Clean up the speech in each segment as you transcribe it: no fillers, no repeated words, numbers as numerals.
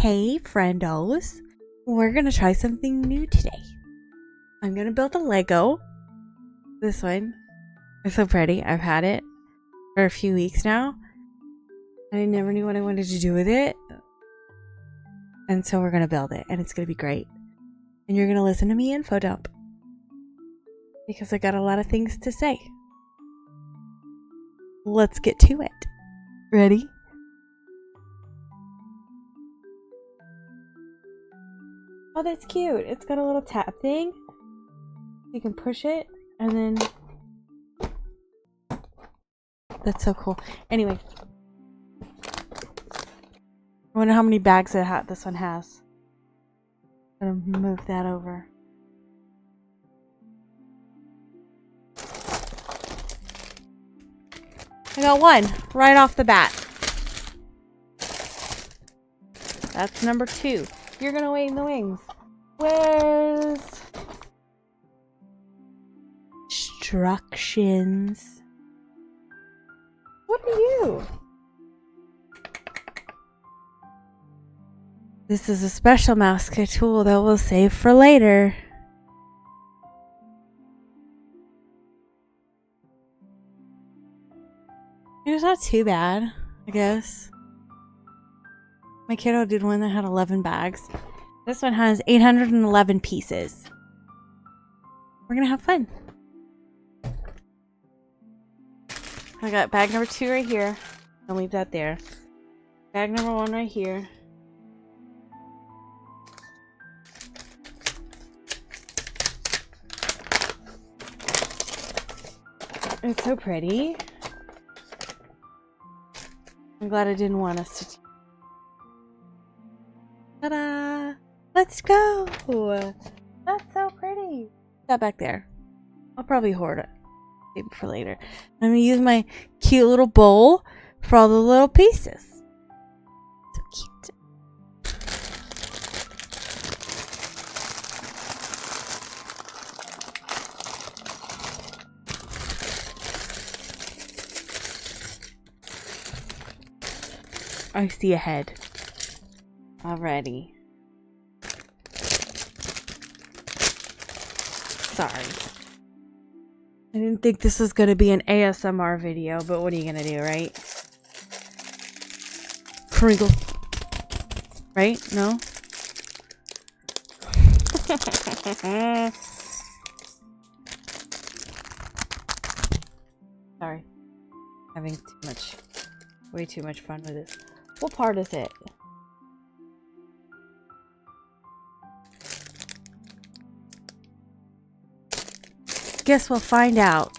Hey friendos, we're gonna try something new today. I'm gonna build a Lego. This one is so pretty. I've had it for a few weeks now. And I never knew what I wanted to do with it. And so we're gonna build it and it's gonna be great. And you're gonna listen to me info dump. Because I got a lot of things to say. Let's get to it. Ready? Oh, that's cute. It's got a little tap thing. You can push it and then... That's so cool. Anyway. I wonder how many bags this one has. I'm gonna move that over. I got one right off the bat. That's number 2. You're gonna wait in the wings. Where's instructions? What are you? This is a special mouse tool that we'll save for later. It's not too bad, I guess. My kiddo did one that had 11 bags. This one has 811 pieces. We're gonna have fun. I got bag number 2 right here. I'll leave that there. Bag number 1 right here. It's so pretty. I'm glad I didn't want us to. Ta-da! Let's go! That's so pretty. That back there. I'll probably hoard it. Maybe for later. I'm gonna use my cute little bowl for all the little pieces. So cute. I see a head already. Sorry. I didn't think this was going to be an ASMR video, but what are you going to do, right? Crinkle. Right? No? Sorry. Having way too much fun with this. What part is it? Guess we'll find out.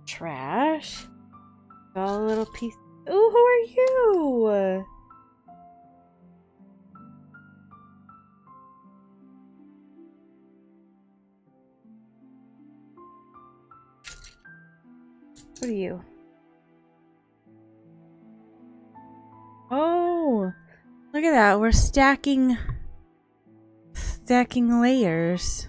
Trash. Got a little piece. Ooh, who are you? What are you? Oh, look at that. We're stacking layers.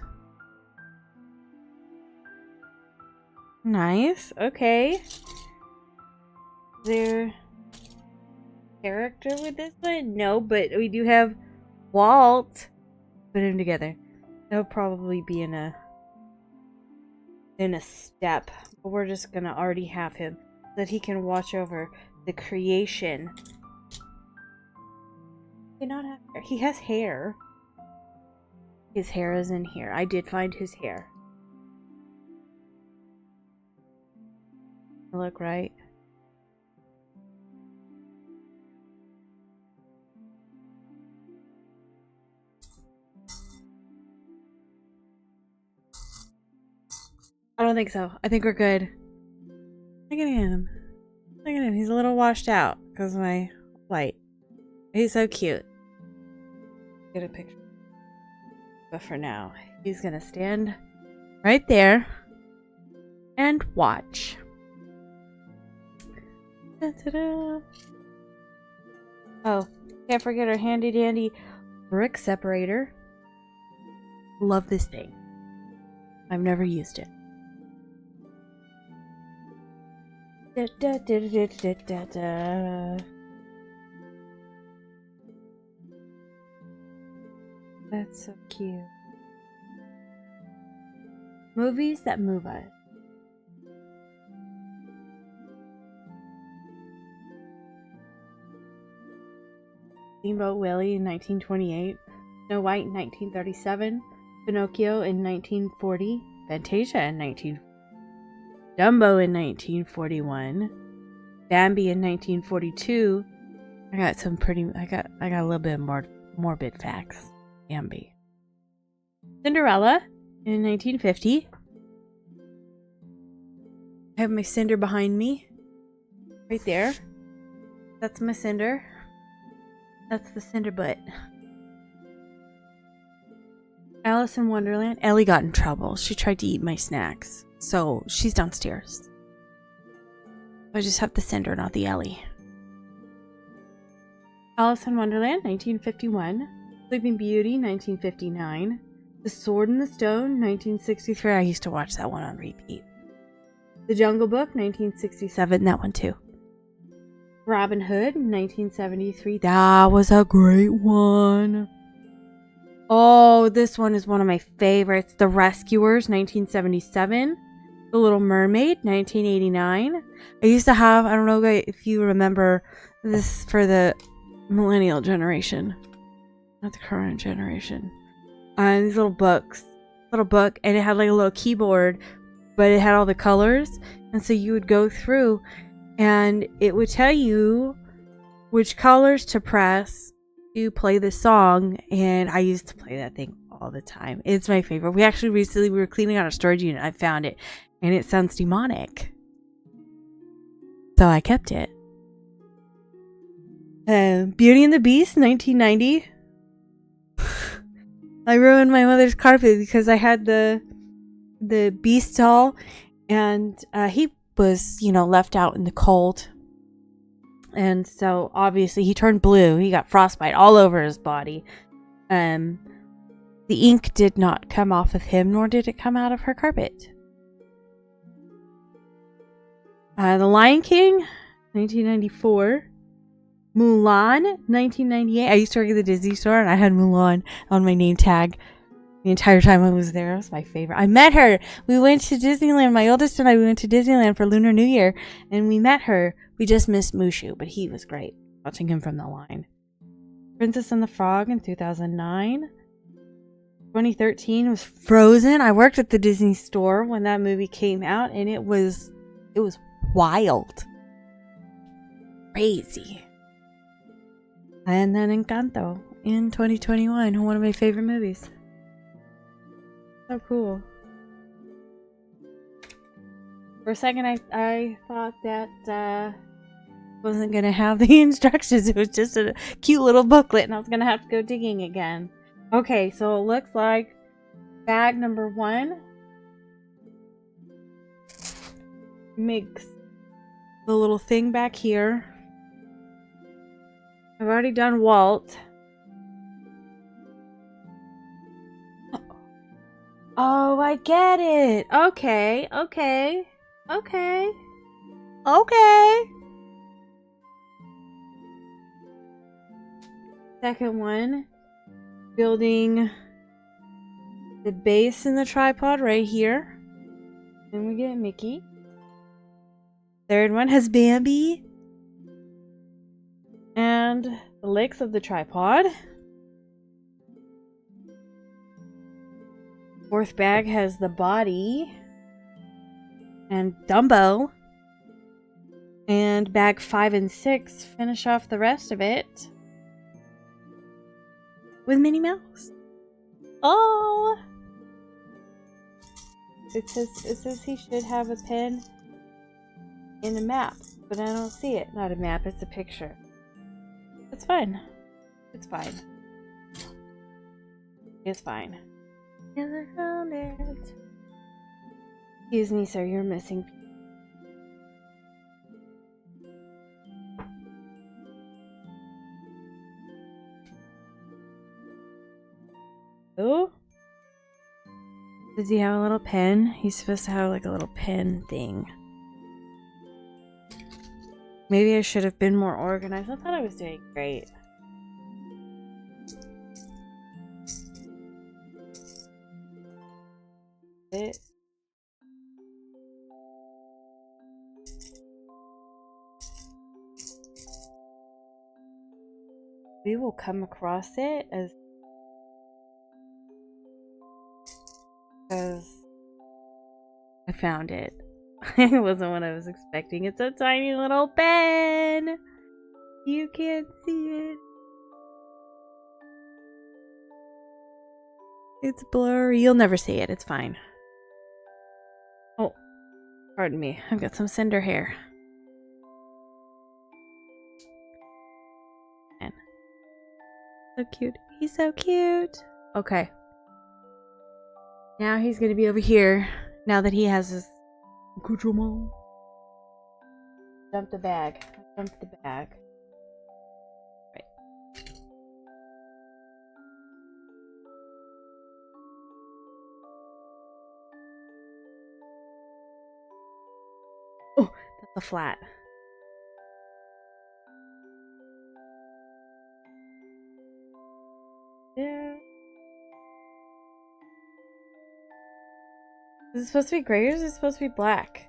Nice. Okay. Is there character with this one? No, but we do have Walt. Put him together. That would probably be in a step. But we're just gonna already have him so that he can watch over the creation. He not have hair. He has hair. His hair is in here. I did find his hair. Look right. I don't think so. I think we're good. Look at him. Look at him. He's a little washed out because of my light. He's so cute. Get a picture. But for now, he's gonna stand right there and watch. Da-da-da. Oh, can't forget our handy dandy brick separator. Love this thing. I've never used it. Da, da, da, da, da, da, da. That's so cute. Movies that move us. Steamboat Willie in 1928, Snow White in 1937, Pinocchio in 1940, Fantasia in 1940, Dumbo in 1941, Bambi in 1942. I got a little bit more morbid facts. Bambi. Cinderella in 1950. I have my cinder behind me. Right there. That's my cinder. That's the cinder butt. Alice in Wonderland. Ellie got in trouble. She tried to eat my snacks. So she's downstairs. I just have the cinder, not the Ellie. Alice in Wonderland, 1951. Sleeping Beauty, 1959. The Sword in the Stone, 1963. I used to watch that one on repeat. The Jungle Book, 1967. That one too. Robin Hood, 1973. That was a great one. Oh, this one is one of my favorites. The Rescuers, 1977. The Little Mermaid, 1989. I used to have, I don't know if you remember this for the millennial generation. Not the current generation. These little books. Little book, and it had like a little keyboard, but it had all the colors. And so you would go through and it would tell you which colors to press to play the song. And I used to play that thing all the time. It's my favorite. We were cleaning out our storage unit. I found it and it sounds demonic. So I kept it. Beauty and the Beast, 1990. I ruined my mother's carpet because I had the Beast doll, and he was, left out in the cold. And so obviously he turned blue. He got frostbite all over his body. The ink did not come off of him, nor did it come out of her carpet. The Lion King, 1994. Mulan, 1998. I used to work at the Disney store and I had Mulan on my name tag the entire time I was there. It was my favorite. I met her. We went to Disneyland. My oldest and I, we went to Disneyland for Lunar New Year and we met her. We just missed Mushu, but he was great. Watching him from the line. Princess and the Frog in 2009. 2013 was Frozen. I worked at the Disney store when that movie came out and it was wild. Crazy. And then Encanto in 2021, one of my favorite movies. So cool. For a second, I thought that wasn't going to have the instructions. It was just a cute little booklet, and I was going to have to go digging again. Okay, so it looks like bag number 1 makes the little thing back here. I've already done Walt. Oh, I get it. Okay. Second one, building the base in the tripod right here. Then we get Mickey. Third one has Bambi. And the legs of the tripod. Fourth bag has the body. And Dumbo. And bag 5 and 6 finish off the rest of it with Minnie Mouse. Oh! It says he should have a pen in a map, but I don't see it. Not a map, it's a picture. It's fine. It's fine. It's fine. I found it. Excuse me, sir, you're missing. Oh? Does he have a little pen? He's supposed to have like a little pen thing. Maybe I should have been more organized. I thought I was doing great. We will come across it as I found it. It wasn't what I was expecting. It's a tiny little pen. You can't see it. It's blurry. You'll never see it. It's fine. Oh, pardon me. I've got some cinder hair. Man. So cute. He's so cute. Okay. Now he's gonna be over here. Now that he has his accoutrement. Dump the bag. Dump the bag. Right. Oh, that's a flat. Yeah. Is it supposed to be gray or is it supposed to be black?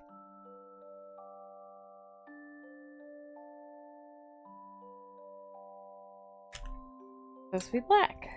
It's supposed to be black.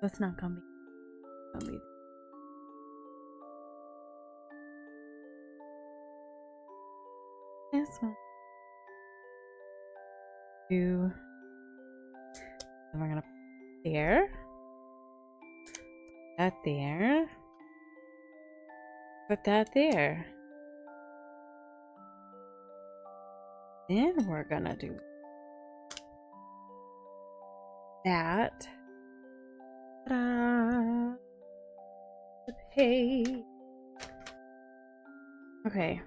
That's not gonna be. This one. Two. Then we're gonna put there. That there. Put that there. Then we're gonna do that. Ta-da! Hey. Okay.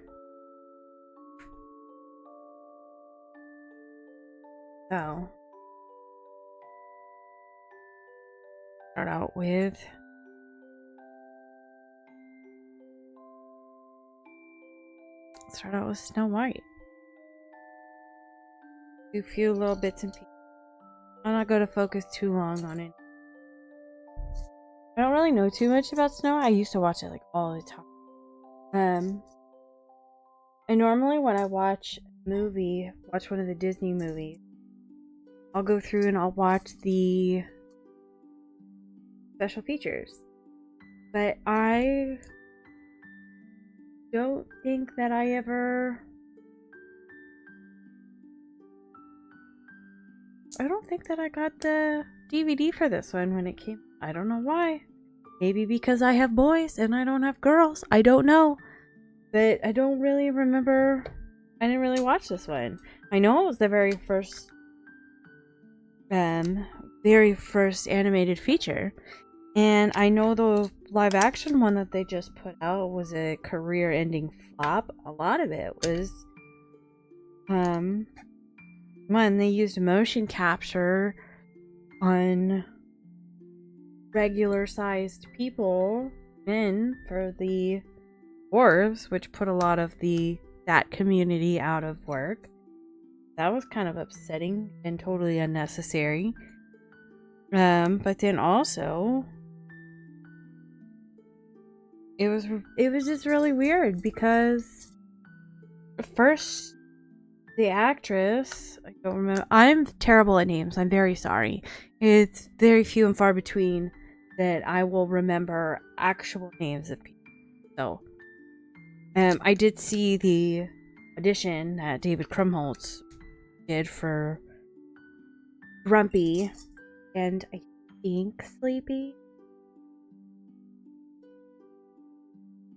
So start out with Snow White. Do a few little bits and pieces. I'm not going to focus too long on it. I don't really know too much about Snow. I used to watch it like all the time. I normally, when I watch a movie, watch one of the Disney movies, I'll go through and I'll watch the special features. But I don't think that I ever... I don't think that I got the DVD for this one when it came. I don't know why. Maybe because I have boys and I don't have girls. I don't know. But I don't really remember. I didn't really watch this one. I know it was the very first animated feature. And I know the live action one that they just put out was a career-ending flop. A lot of it was when they used motion capture on regular sized people, men, for the dwarves, which put a lot of that community out of work. That was kind of upsetting and totally unnecessary. But then also it was just really weird because first the actress, I don't remember. I'm terrible at names. I'm very sorry. It's very few and far between that I will remember actual names of people. So, I did see the audition that David Krumholtz did for Grumpy and I think Sleepy.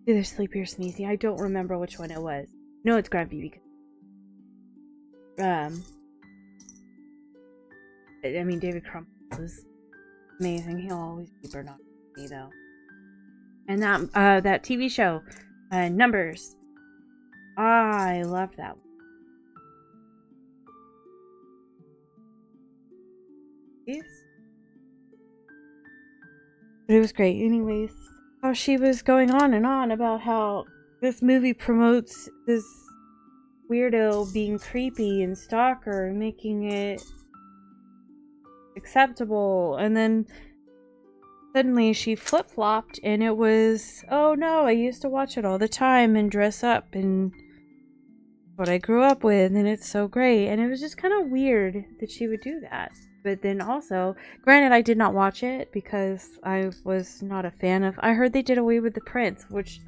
Either Sleepy or Sneezy. I don't remember which one it was. No, it's Grumpy because I mean, David Krumholtz is amazing. He'll always be Bernard me though. And that TV show, Numbers. I love that one. Yes. But it was great. Anyways, how she was going on and on about how this movie promotes this weirdo being creepy and stalker, making it acceptable, and then suddenly she flip-flopped and it was, oh no, I used to watch it all the time and dress up and what I grew up with and it's so great. And it was just kind of weird that she would do that. But then also, granted, I did not watch it because I was not a fan of, I heard they did away with the prince, which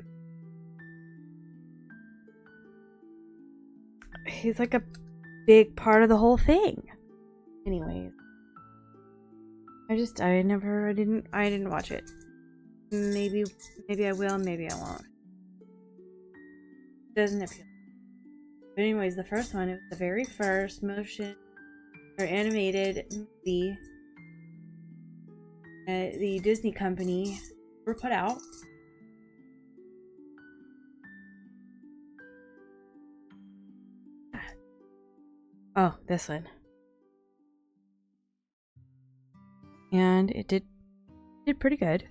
he's like a big part of the whole thing. Anyways, I didn't watch it. Maybe I will, maybe I won't. Doesn't appeal. But anyways, the first one, it was the very first motion or animated movie the Disney company were put out. Oh, this one. And it did pretty good.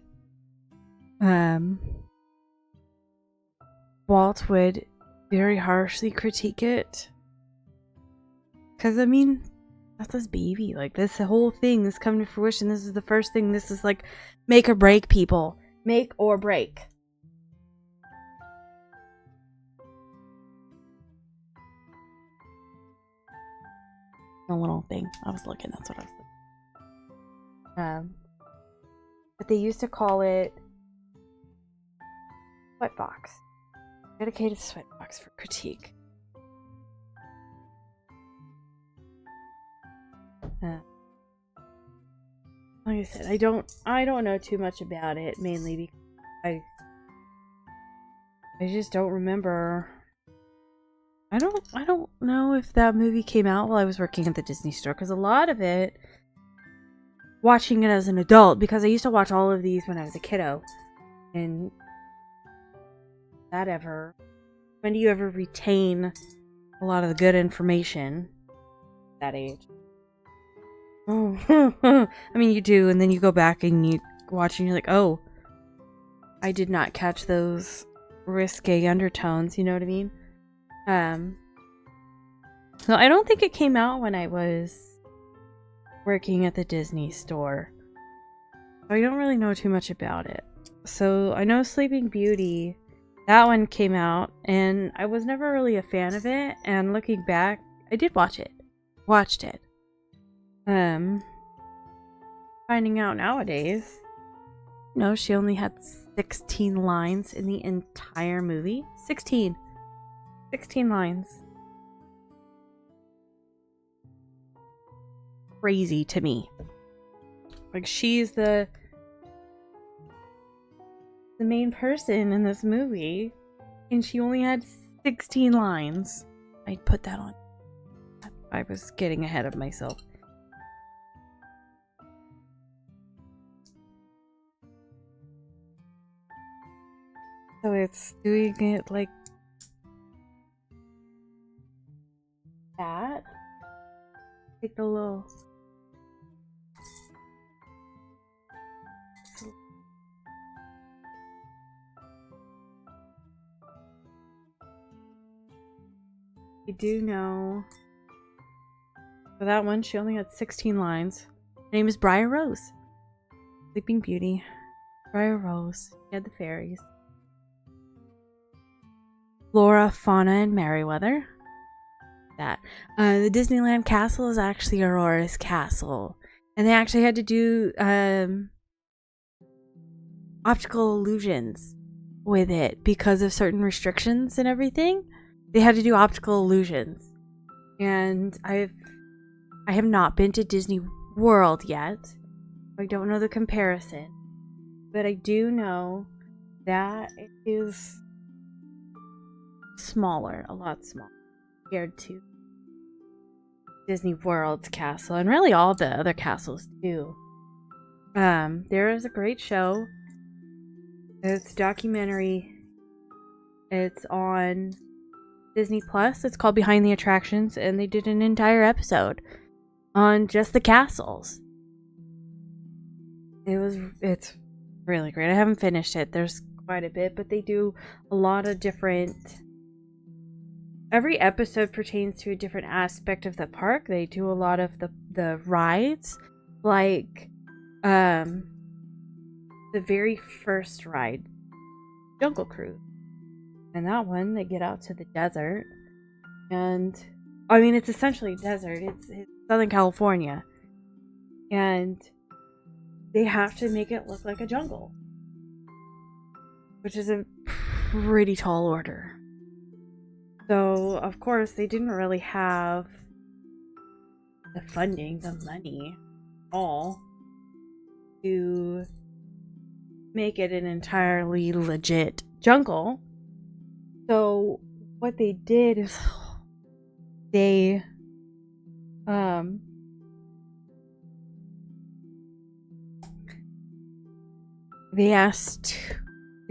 Walt would very harshly critique it. Because, I mean, that's his baby. Like, this whole thing is coming to fruition. This is the first thing. This is like make or break, people. Make or break. A little thing. I was looking. That's what I was looking. But they used to call it Sweatbox. Dedicated Sweatbox for critique. Like I said, I don't know too much about it, mainly because I just don't remember. I don't know if that movie came out while I was working at the Disney store, because a lot of it, watching it as an adult, because I used to watch all of these when I was a kiddo, and when do you ever retain a lot of the good information at that age? Oh, I mean, you do, and then you go back and you watch and you're like, oh, I did not catch those risque undertones, you know what I mean? So I don't think it came out when I was working at the Disney store. I don't really know too much about it. So I know Sleeping Beauty, that one came out, and I was never really a fan of it, and looking back, I did watch it. Watched it. Finding out nowadays, no, she only had 16 lines in the entire movie. 16 lines. Crazy to me. Like, she's the main person in this movie, and she only had 16 lines. I put that on. I was getting ahead of myself. So it's doing it like that. Take a little. I do know. For that one, she only had 16 lines. Her name is Briar Rose. Sleeping Beauty. Briar Rose. She had the fairies. Flora, Fauna, and Merryweather. That. The Disneyland castle is actually Aurora's castle. And they actually had to do optical illusions with it because of certain restrictions and everything. They had to do optical illusions. And I have not been to Disney World yet. I don't know the comparison. But I do know that it is smaller, a lot smaller compared to Disney World's castle, and really all the other castles too. There is a great show It's a documentary. It's on Disney Plus. It's called Behind the Attractions, and they did an entire episode on just the castles. It's really great. I haven't finished it. There's quite a bit, but they do a lot of different. Every episode pertains to a different aspect of the park. They do a lot of the rides, like the very first ride, Jungle Cruise. And that one, they get out to the desert. And, I mean, it's essentially desert. It's Southern California. And they have to make it look like a jungle. Which is a pretty tall order. So, of course, they didn't really have the funding, the money, all to make it an entirely legit jungle. So what they did is they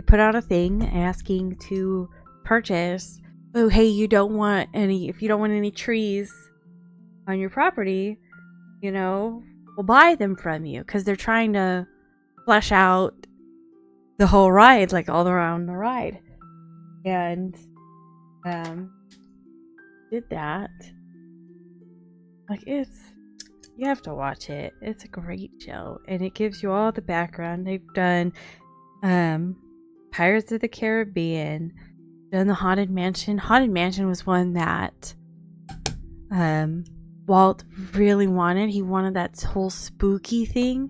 put out a thing asking to purchase, oh hey, if you don't want any trees on your property, we'll buy them from you, because they're trying to flesh out the whole ride, like all around the ride. And did that. Like, you have to watch it. It's a great show, and it gives you all the background. They've done Pirates of the Caribbean, done the Haunted Mansion. Haunted Mansion was one that Walt really wanted. He wanted that whole spooky thing,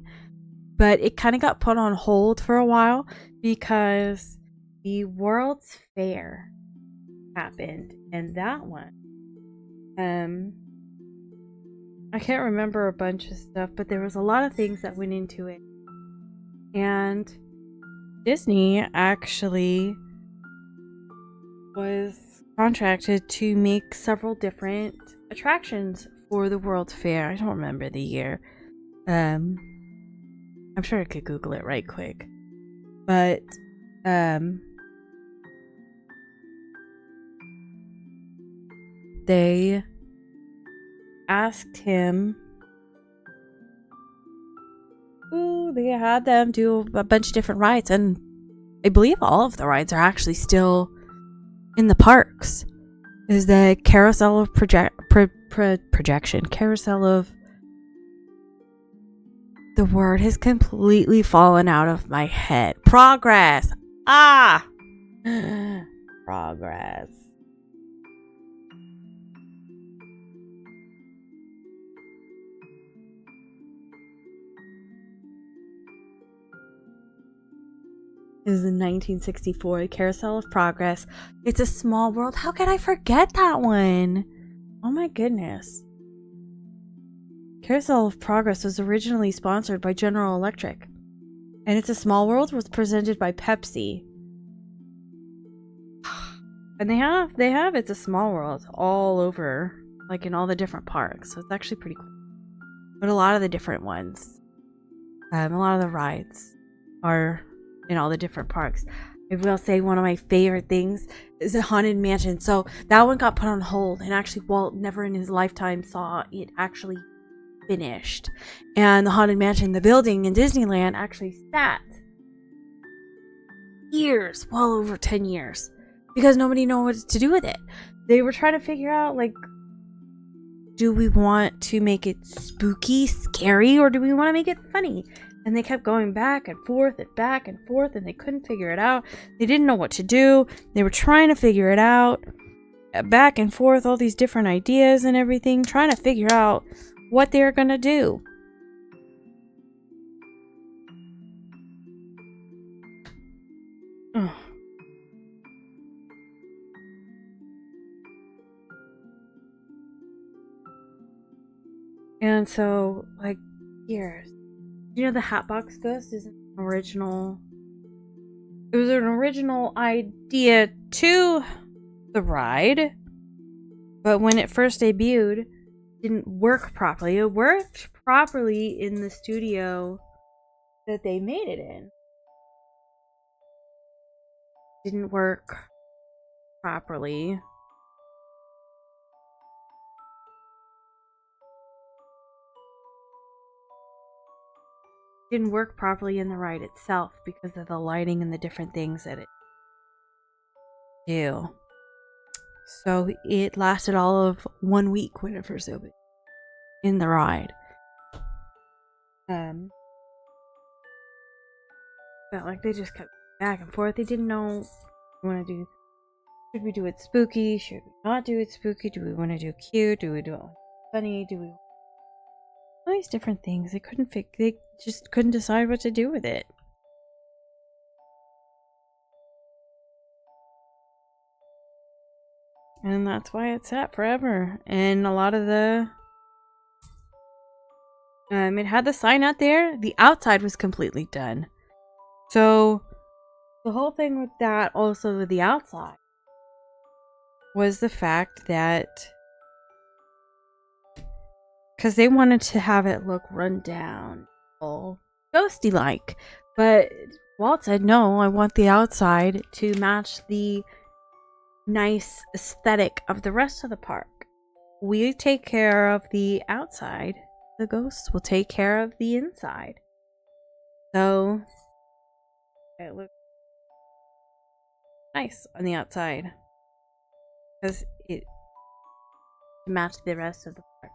but it kind of got put on hold for a while because the World's Fair happened, and that one, I can't remember a bunch of stuff, but there was a lot of things that went into it. And Disney actually was contracted to make several different attractions for the World's Fair. I don't remember the year. I'm sure I could Google it right quick. But they asked him. They had them do a bunch of different rides, and I believe all of the rides are actually still in the parks. Is the Carousel of Projection. Carousel of... The word has completely fallen out of my head. Progress. Progress. Is in 1964, Carousel of Progress. It's a Small World. How could I forget that one? Oh my goodness. Carousel of Progress was originally sponsored by General Electric, and It's a Small World was presented by Pepsi. And they have It's a Small World all over, like in all the different parks. So it's actually pretty cool. But a lot of the different ones, a lot of the rides are in all the different parks. I will say one of my favorite things is the Haunted Mansion. So that one got put on hold, and actually Walt never in his lifetime saw it actually finished. And the Haunted Mansion, the building in Disneyland, actually sat years, well over 10 years, because nobody knew what to do with it. They were trying to figure out, like, do we want to make it spooky, scary, or do we want to make it funny? And they kept going back and forth, and they couldn't figure it out. They didn't know what to do. They were trying to figure it out, back and forth, all these different ideas and everything, trying to figure out what they were going to do. Ugh. And so, like, years. The Hatbox Ghost is an original... It was an original idea to the ride, but when it first debuted, it didn't work properly. It worked properly in the studio that they made it in. didn't work properly. Didn't work properly in the ride itself because of the lighting and the different things that it do. So it lasted all of 1 week when it first opened in the ride. Felt like they just kept back and forth. They didn't know want to do. Should we do it spooky? Should we not do it spooky? Do we want to do cute? Do we do it funny? Do we all these different things? They just couldn't decide what to do with it. And that's why it's sat forever. And a lot of the it had the sign out there. The outside was completely done. So the whole thing with that, also with the outside, was the fact that because they wanted to have it look run down, all ghosty like, but Walt said no. I want the outside to match the nice aesthetic of the rest of the park. We take care of the outside. The ghosts will take care of the inside. So it looks nice on the outside because it matched the rest of the park.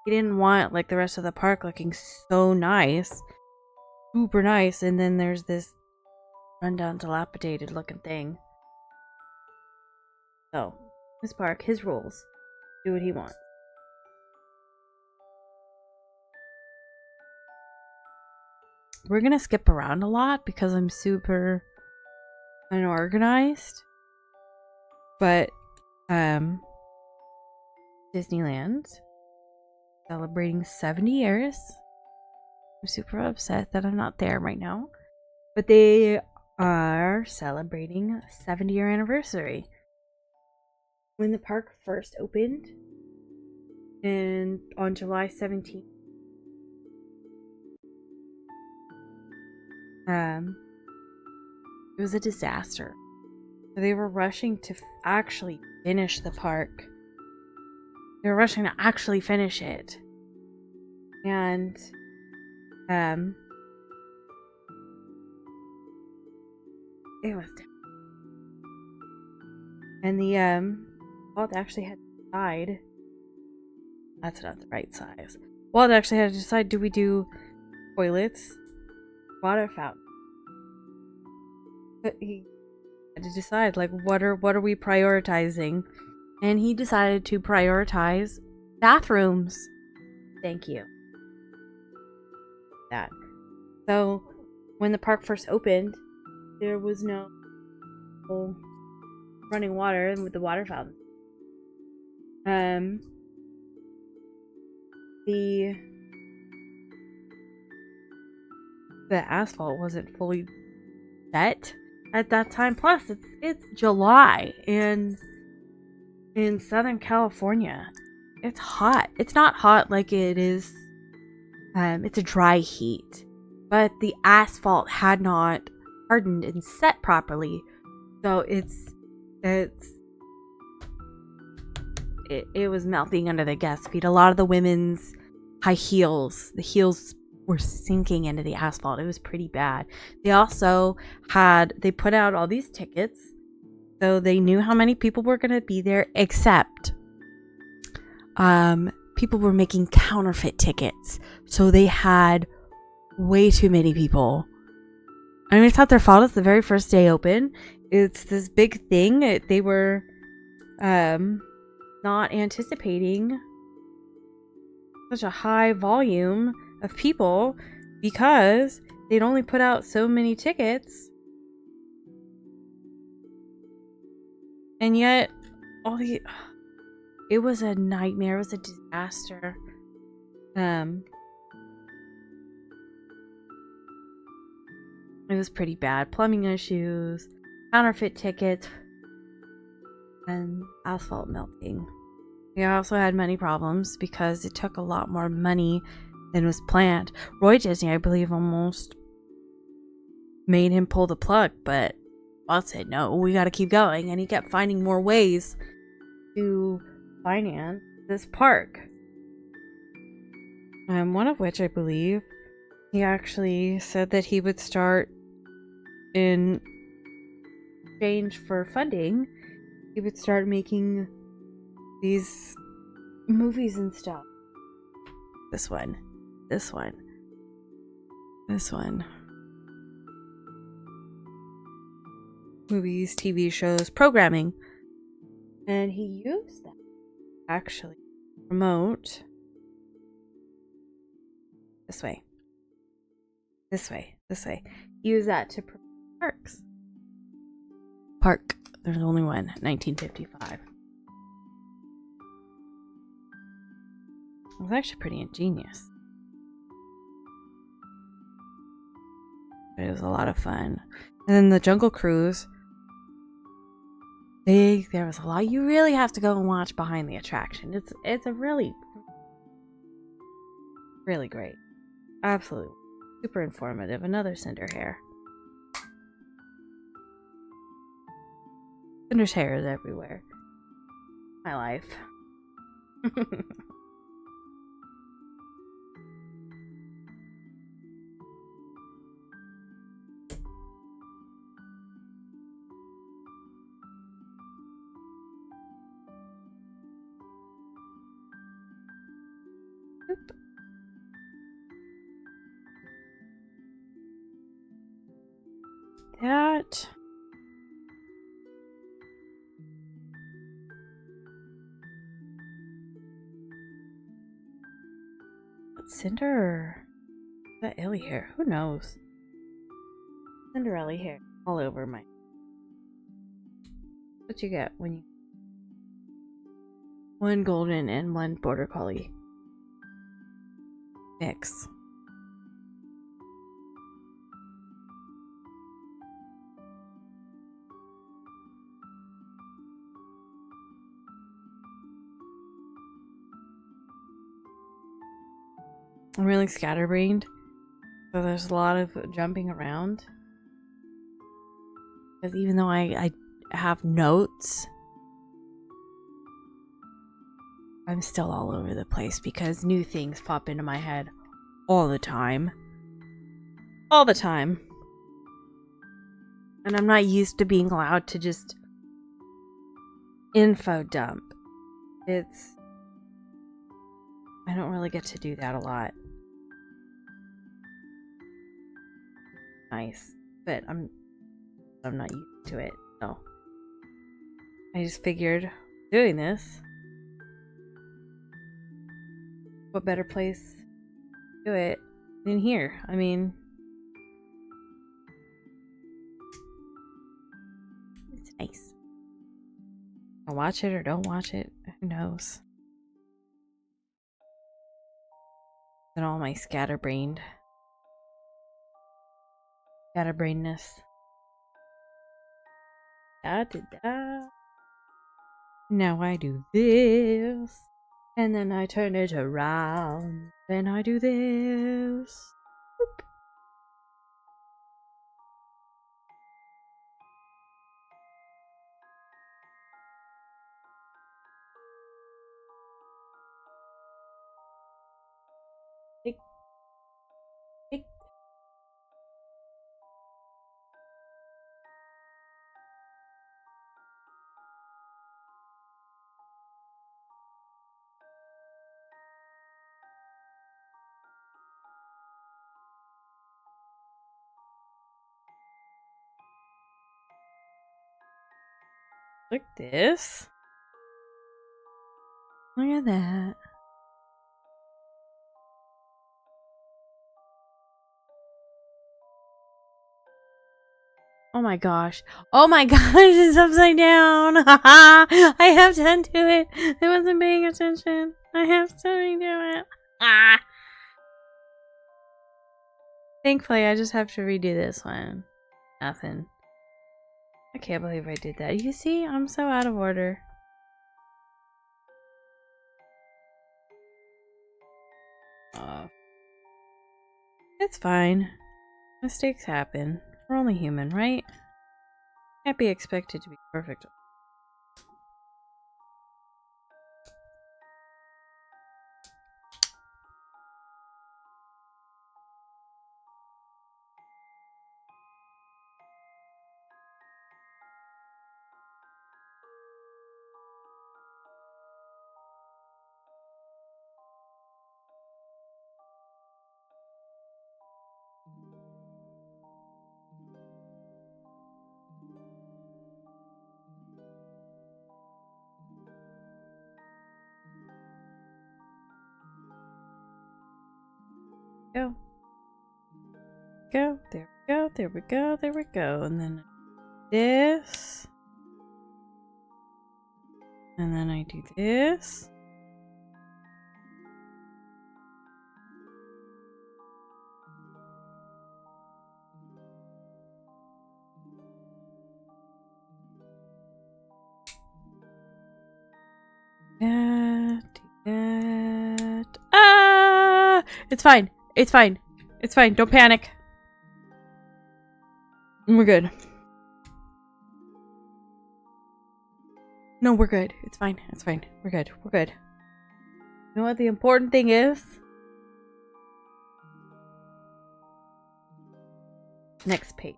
He didn't want like the rest of the park looking so nice, super nice, and then there's this rundown, dilapidated looking thing. So his park, his rules, do what he wants. We're gonna skip around a lot because I'm super unorganized. But Disneyland celebrating 70 years. I'm super upset that I'm not there right now. But they are celebrating 70-year anniversary. When the park first opened and on July 17th, it was a disaster. So they were rushing to actually finish the park. They were rushing to actually finish it. And it was and the Walt actually had to decide. That's not the right size. Walt actually had to decide, do we do toilets, water fountain? But he had to decide, like, what are we prioritizing? And he decided to prioritize bathrooms. Thank you. That. So when the park first opened, there was no running water with the water fountain. The asphalt wasn't fully set at that time. Plus, it's July and in Southern California, it's hot. It's not hot like it is. It's a dry heat, but the asphalt had not hardened and set properly, so it was melting under the guest feet. A lot of the women's high heels, the heels were sinking into the asphalt. It was pretty bad. They also they put out all these tickets, so they knew how many people were going to be there, except people were making counterfeit tickets. So they had way too many people. I mean, it's not their fault. It's the very first day open. It's this big thing. They were not anticipating such a high volume of people because they'd only put out so many tickets. And yet, it was a nightmare. It was a disaster. It was pretty bad. Plumbing issues, counterfeit tickets, and asphalt melting. We also had money problems because it took a lot more money than was planned. Roy Disney, I believe, almost made him pull the plug, but Walt said, no, we gotta keep going. And he kept finding more ways to finance this park. One of which I believe he actually said that he would start, in exchange for funding, he would start making these movies and stuff. This one. Movies, TV shows, programming. And he used that to actually promote this way. Use that to promote parks. Park. There's only one. 1955. It was actually pretty ingenious. But it was a lot of fun. And then the Jungle Cruise. There was a lot. You really have to go and watch behind the attraction. It's a really great. Absolutely. Super informative. Another Cinder hair. Cinder's hair is everywhere. My life. That. What's Cinder? Is that Ellie hair? Who knows? Cinderella hair all over my. What you get when you. One golden and one border collie mix. I'm really scatterbrained, so there's a lot of jumping around. Because even though I have notes, I'm still all over the place because new things pop into my head all the time. All the time. And I'm not used to being allowed to just info dump. I don't really get to do that a lot. Nice. But I'm not used to it, so I just figured doing this, what better place to do it than here? I mean, it's nice. I'll watch it or don't watch it, who knows? And all my scatterbrainedness. Now I do this, and then I turn it around, then I do this. Boop. Tick, tick. Look at this. Look at that. Oh my gosh. Oh my gosh, it's upside down. I have to undo it. I wasn't paying attention. I have to redo it. Ah. Thankfully, I just have to redo this one. Nothing. I can't believe I did that. You see, I'm so out of order. It's fine. Mistakes happen. We're only human, right? Can't be expected to be perfect. Go. Go. There we go. There we go. There we go. And then this. And then I do this. That. Ah! It's fine. It's fine. It's fine. Don't panic. We're good. No, we're good. It's fine. It's fine. We're good. We're good. You know what the important thing is? Next page.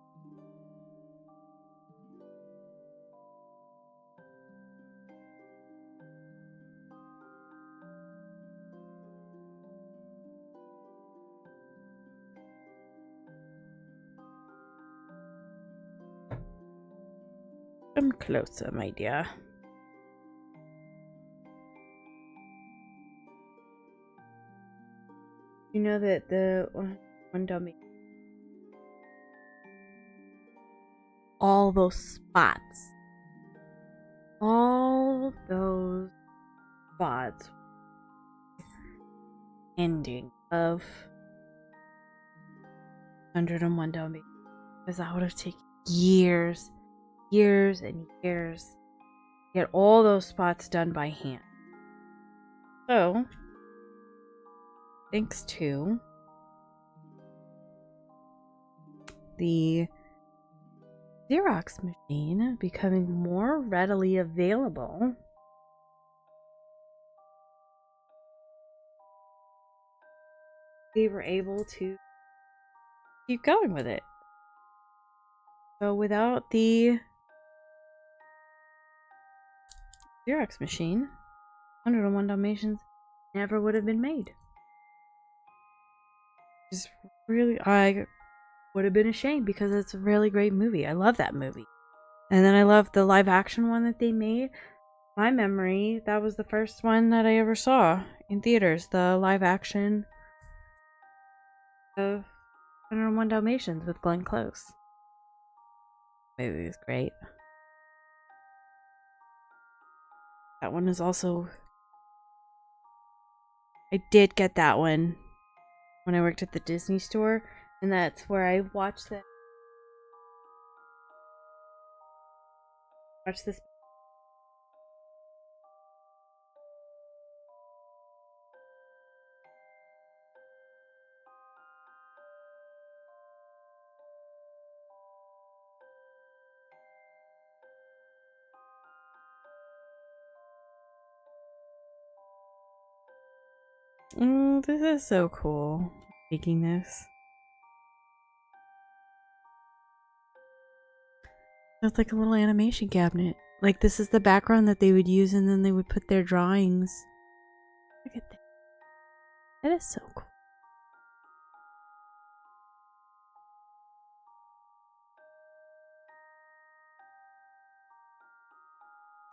Come closer, my dear. You know that the one dummy, all those spots, ending of 101 Dalmatians, because that would have taken years and years to get all those spots done by hand. So, thanks to the Xerox machine becoming more readily available, we were able to keep going with it. So without the Xerox machine, 101 Dalmatians never would have been made. It's really, I would have been ashamed because it's a really great movie. I love that movie. And then I love the live action one that they made. My memory, that was the first one that I ever saw in theaters. The live action of 101 Dalmatians with Glenn Close. The movie was great. That one is also... I did get that one when I worked at the Disney store. And that's where I watched this. This is so cool. Making this. It's like a little animation cabinet. Like this is the background that they would use, and then they would put their drawings. Look at that. That is so cool.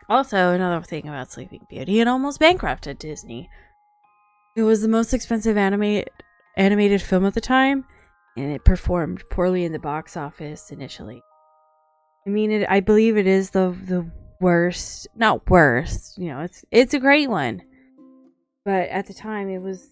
Also, another thing about Sleeping Beauty, it almost bankrupted Disney. It was the most expensive animated film at the time, and it performed poorly in the box office initially. I mean, I believe it is the worst, not worst, you know, it's a great one. But at the time, it was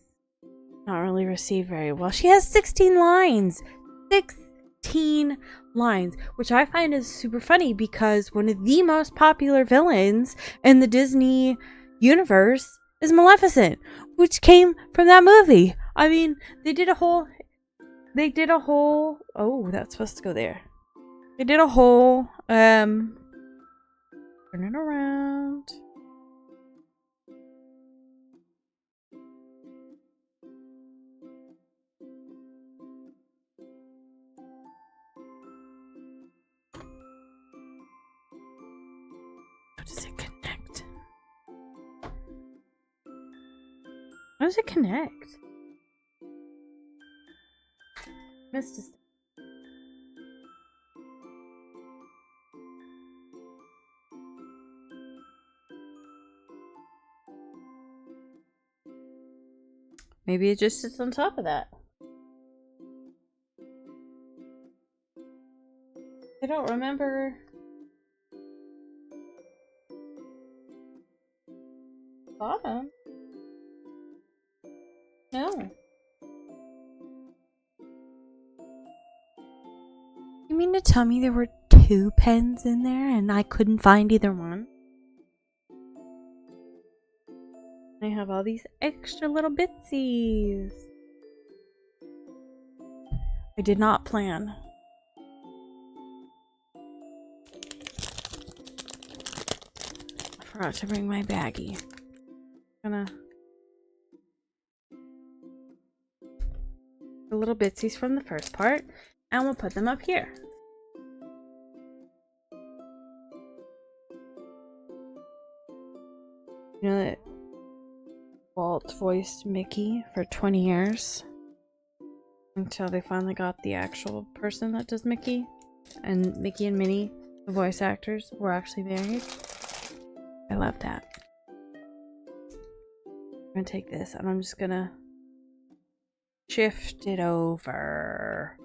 not really received very well. She has 16 lines. 16 lines, which I find is super funny because one of the most popular villains in the Disney universe is Maleficent, which came from that movie. I mean, they did a whole, oh, that's supposed to go there. I did a whole turn it around. How does it connect? How does it connect? Missed a step. Maybe it just sits on top of that. I don't remember. Bottom? No. You mean to tell me there were 2 pens in there and I couldn't find either one? I have all these extra little bitsies. I did not plan. I forgot to bring my baggie. Gonna the little bitsies from the first part, and we'll put them up here. You know that Walt voiced Mickey for 20 years until they finally got the actual person that does Mickey, and Mickey and Minnie, the voice actors, were actually married. I love that. I'm gonna take this and I'm just gonna shift it over.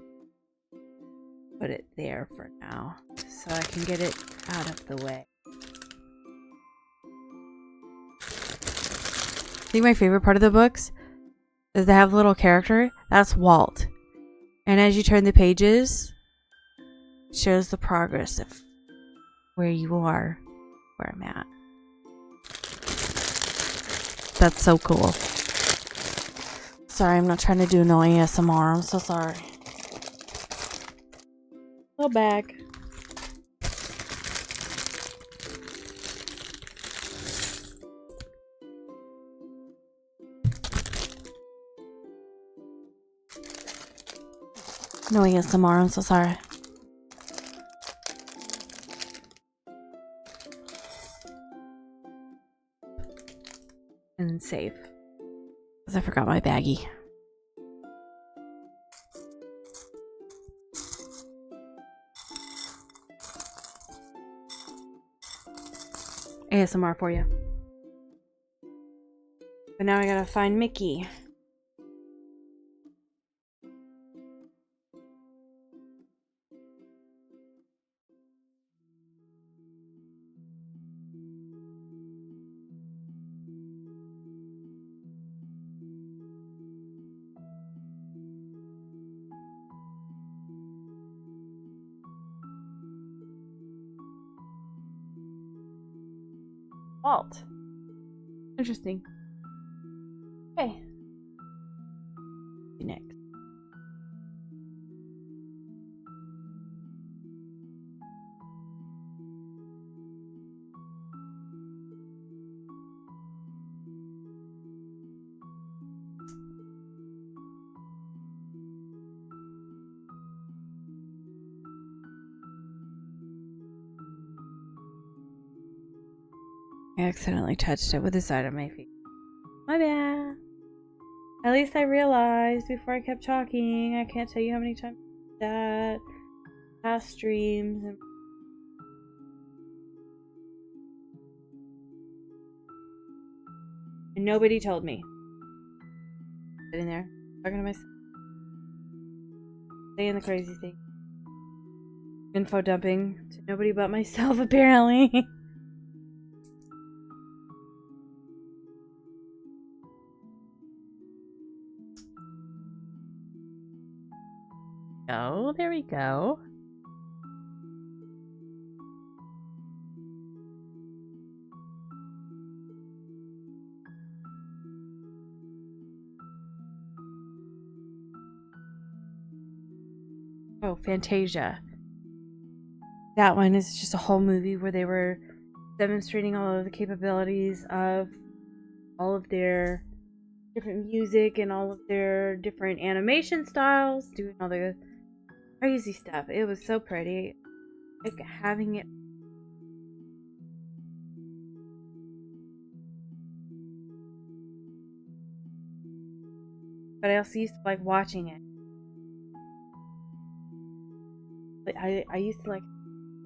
Put it there for now so I can get it out of the way. I think my favorite part of the books is they have a little character. That's Walt. And as you turn the pages, it shows the progress of where you are, where I'm at. That's so cool. Sorry, I'm not trying to do no ASMR. I'm so sorry. Little bag. No ASMR. I'm so sorry. And save. Because I forgot my baggie. ASMR for you. But now I gotta find Mickey. Walt. Interesting. Okay. Next. I accidentally touched it with the side of my feet. My bad. At least I realized before I kept talking. I can't tell you how many times that past streams and nobody told me. Sitting there talking to myself, saying the crazy thing, info dumping to nobody but myself apparently. Oh, there we go. Oh, Fantasia. that one is just a whole movie where they were demonstrating all of the capabilities of all of their different music and all of their different animation styles, doing all the crazy stuff. It was so pretty. Like having it. But I also used to like watching it. I used to like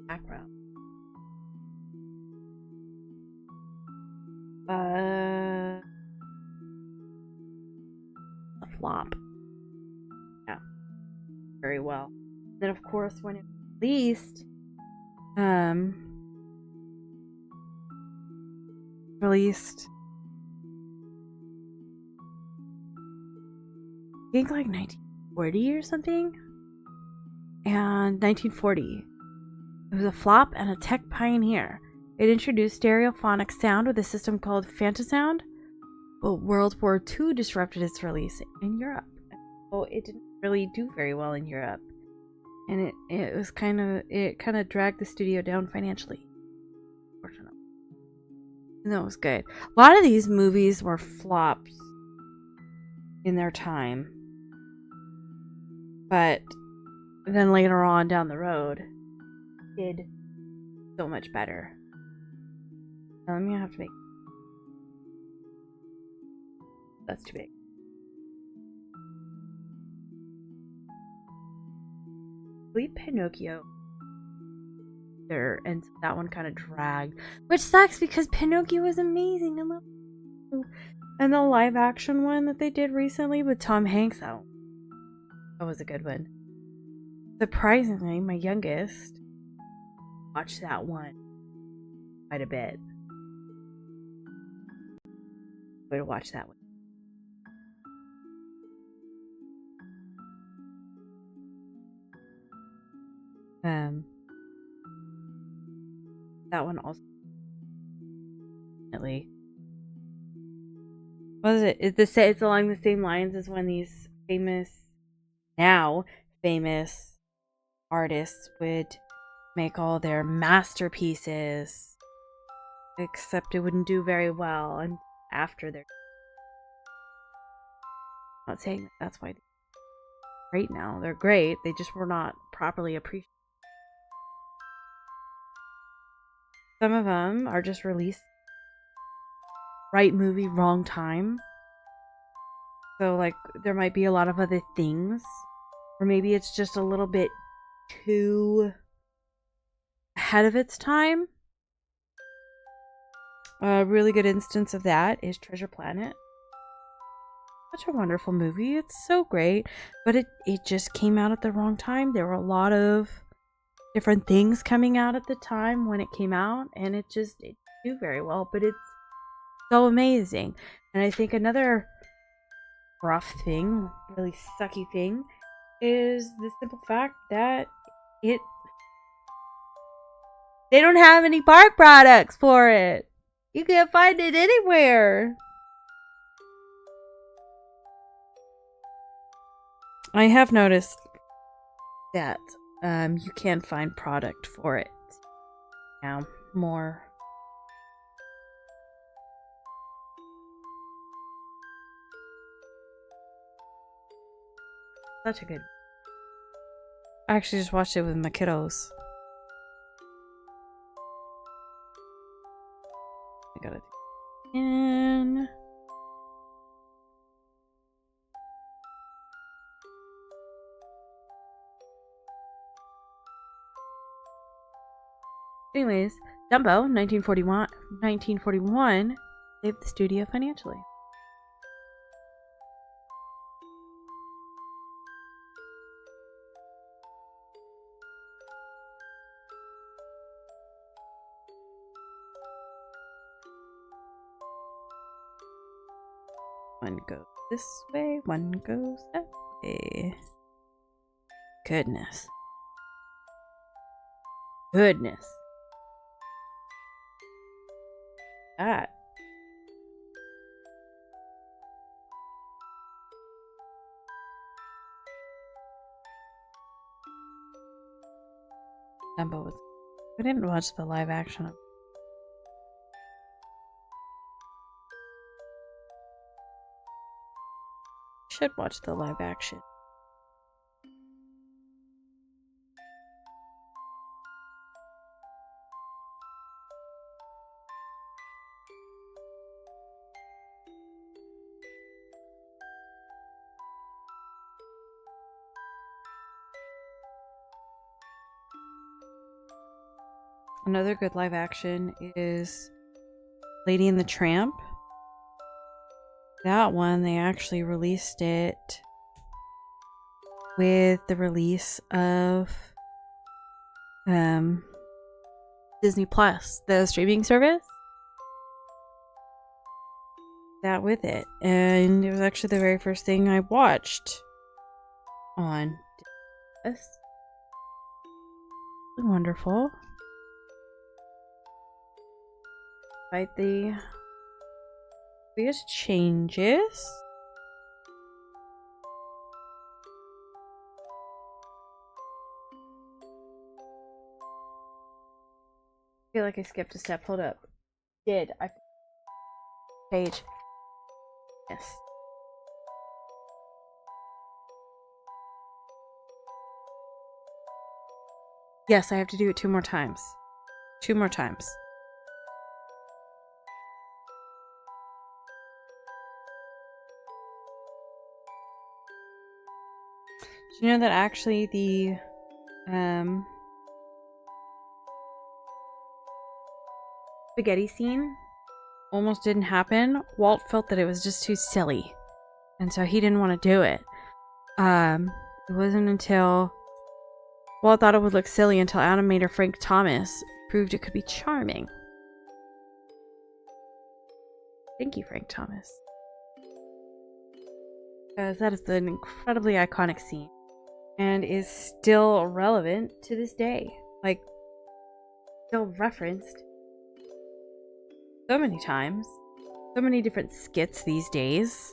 background. A flop. Yeah, very well. Then of course when it released, I think like 1940 or something, and 1940. It was a flop and a tech pioneer. It introduced stereophonic sound with a system called Fantasound, but World War II disrupted its release in Europe. So it didn't really do very well in Europe, and it kind of dragged the studio down financially. Unfortunately, and that was good. A lot of these movies were flops in their time, but then later on down the road, did so much better. Now, let me have to make. That's too big. I believe Pinocchio there, and that one kind of dragged, which sucks because Pinocchio was amazing. I love it. And the live action one that they did recently with Tom Hanks, that was a good one. Surprisingly, my youngest watched that one quite a bit. Way to watch that one. That one also definitely. What is it? It's along the same lines as when these now famous artists would make all their masterpieces, except it wouldn't do very well and after they're not saying that's why they're great now. They're great, they just were not properly appreciated. Some of them are just released right movie, wrong time. So like there might be a lot of other things, or maybe it's just a little bit too ahead of its time. A really good instance of that is Treasure Planet. Such a wonderful movie. It's so great, but it just came out at the wrong time. There were a lot of different things coming out at the time when it came out, and it didn't do very well, but it's so amazing. And I think another rough thing, really sucky thing, is the simple fact that they don't have any park products for it. You can't find it anywhere. I have noticed that you can find product for it now more. Such a good. I actually just watched it with my kiddos. I gotta do it. Anyways, Dumbo, 1941, saved the studio financially. One goes this way, one goes that way. Goodness. That. Dumbo was I didn't watch the live action. Should watch the live action. Another good live action is Lady and the Tramp. That one, they actually released it with the release of Disney Plus, the streaming service. That with it. And it was actually the very first thing I watched on Disney Plus. Wonderful. Despite the biggest changes. I feel like I skipped a step. Hold up. Did I? Page. Yes. Yes, I have to do it 2 more times. 2 more times. Do you know that actually the spaghetti scene almost didn't happen? Walt felt that it was just too silly, and so he didn't want to do it. It wasn't until Walt thought it would look silly until animator Frank Thomas proved it could be charming. Thank you, Frank Thomas. Because that is an incredibly iconic scene and is still relevant to this day. Like, still referenced so many times. So many different skits these days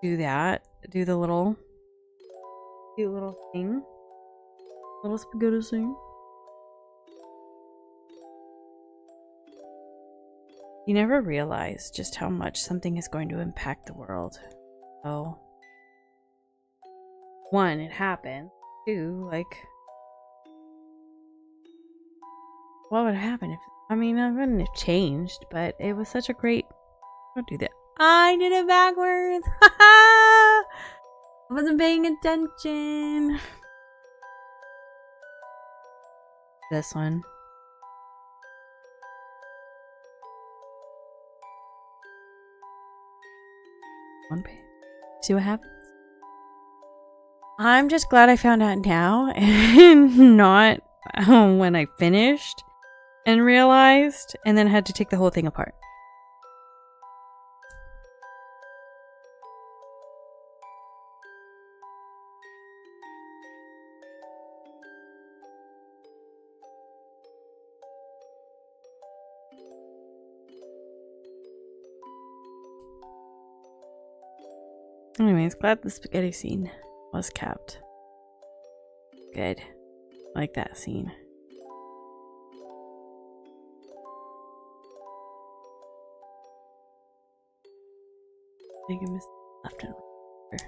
do that. Do the little cute little thing. Little spaghetti scene. You never realize just how much something is going to impact the world. Oh. 1, it happened. 2, like, what would happen if, I mean, I wouldn't have changed, but it was such a great, don't do that. I did it backwards. I wasn't paying attention. This one. One page. See what happens? I'm just glad I found out now and not when I finished and realized and then had to take the whole thing apart. Anyways, glad the spaghetti scene was kept. Good. Like that scene. I think I missed left and right.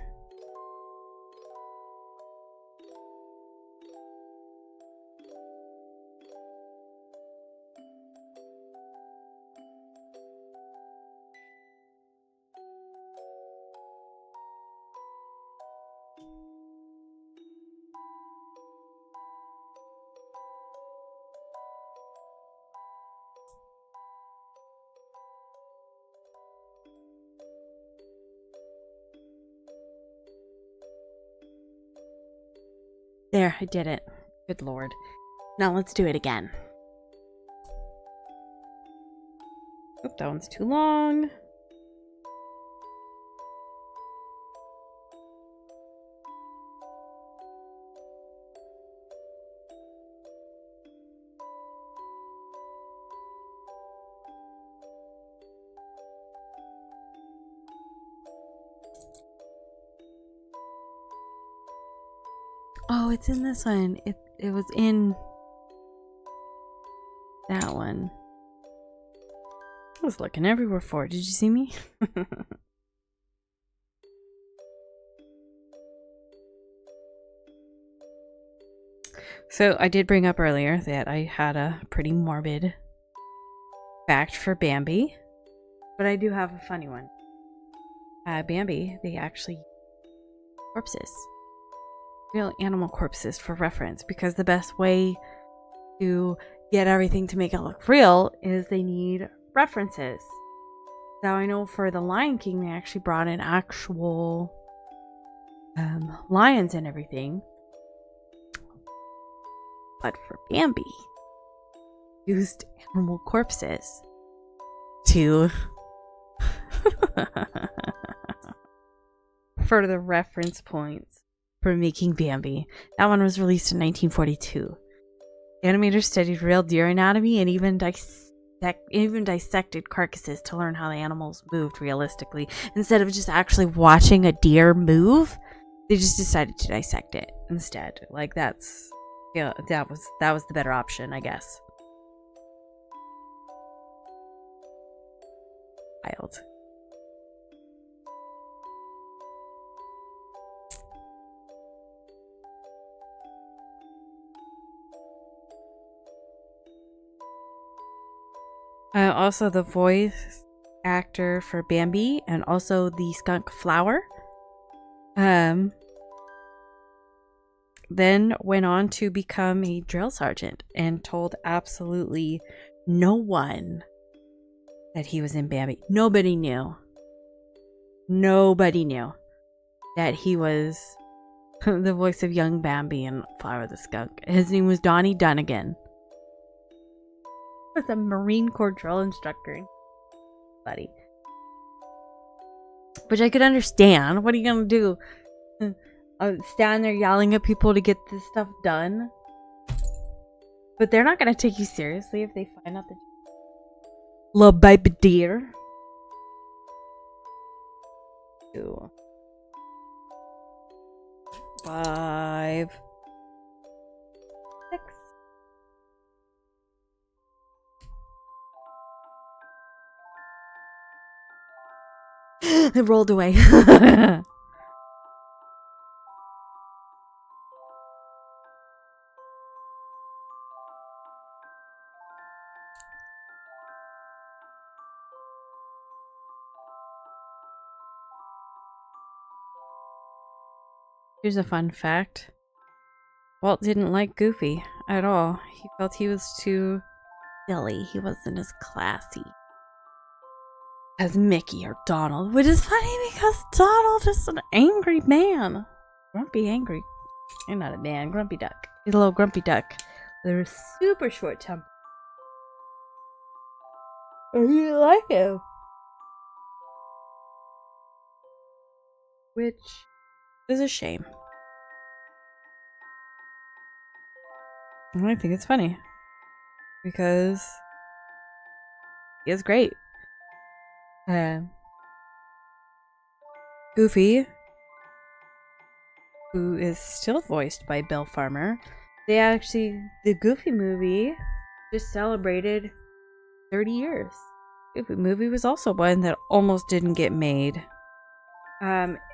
There, I did it. Good lord. Now let's do it again. Oop, that one's too long. Oh, it's in this one. It was in that one. I was looking everywhere for it. Did you see me? So I did bring up earlier that I had a pretty morbid fact for Bambi, but I do have a funny one. Bambi, they actually corpses, real animal corpses for reference, because the best way to get everything to make it look real is they need references. Now I know for the Lion King they actually brought in actual lions and everything, but for Bambi used animal corpses to for the reference points for making Bambi. That one was released in 1942. Animators studied real deer anatomy and even dissected carcasses to learn how the animals moved realistically. Instead of just actually watching a deer move, they just decided to dissect it instead. Like that was the better option, I guess. Wild. Also the voice actor for Bambi and also the skunk Flower then went on to become a drill sergeant and told absolutely no one that he was in Bambi. Nobody knew that he was the voice of young Bambi and Flower the skunk. His name was Donnie Dunnigan. Was a Marine Corps drill instructor, buddy. Which I could understand. What are you gonna do? Stand there yelling at people to get this stuff done? But they're not gonna take you seriously if they find out that little baby deer. 2, 5, 6. It rolled away. Here's a fun fact. Walt didn't like Goofy at all. He felt he was too silly. He wasn't as classy as Mickey or Donald, which is funny because Donald is an angry man. Grumpy, angry. You're not a man. Grumpy duck. He's a little grumpy duck. They're super short tempered. I really like him. Which is a shame. I think it's funny. Because he is great. Goofy, who is still voiced by Bill Farmer. The Goofy movie just celebrated 30 years. Goofy movie was also one that almost didn't get made.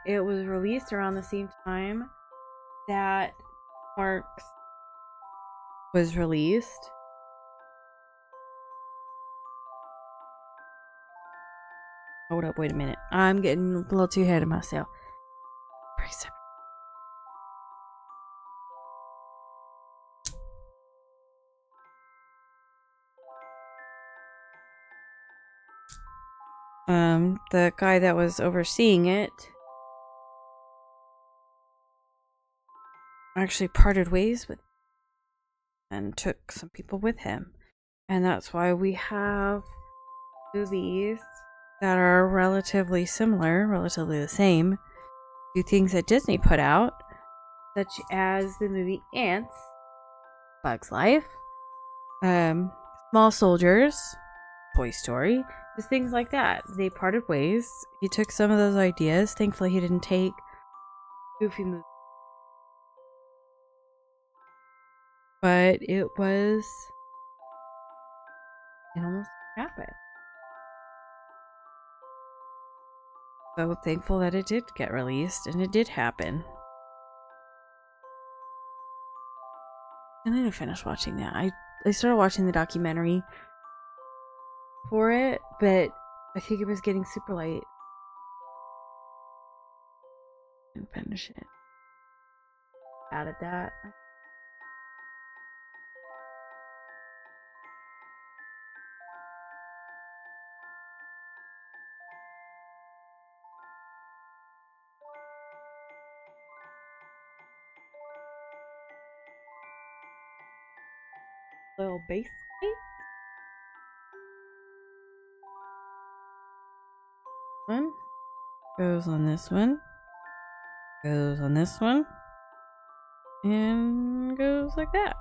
It was released around the same time that Marks was released. Hold up, wait a minute. I'm getting a little too ahead of myself. The guy that was overseeing it actually parted ways with and took some people with him. And that's why we have movies that are relatively similar, relatively the same, to things that Disney put out, such as the movie Ants, Bug's Life, Small Soldiers, Toy Story, just things like that. They parted ways. He took some of those ideas. Thankfully, he didn't take Goofy movie. But it was it almost happened. So thankful that it did get released and it did happen. I need to finish watching that. I started watching the documentary for it, but I think it was getting super late. And finish it. Added that. Little base plate. One goes on this one. Goes on this one. And goes like that.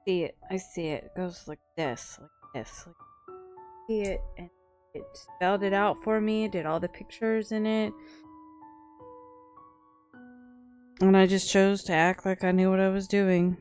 See it. I see it. It goes like this. Like this. Like, see it. And it spelled it out for me. Did all the pictures in it. And I just chose to act like I knew what I was doing.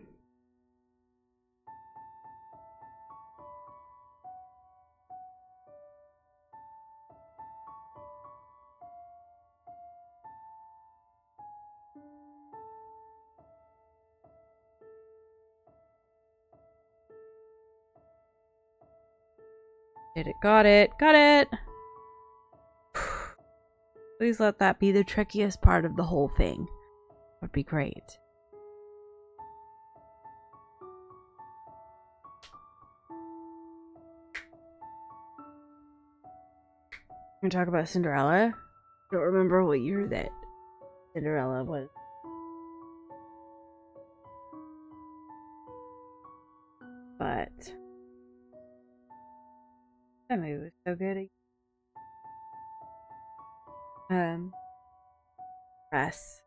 Did it. Got it. Got it. Please let that be the trickiest part of the whole thing. Would be great. We're gonna talk about Cinderella. I don't remember what year that Cinderella was. But that movie was so good. Dress.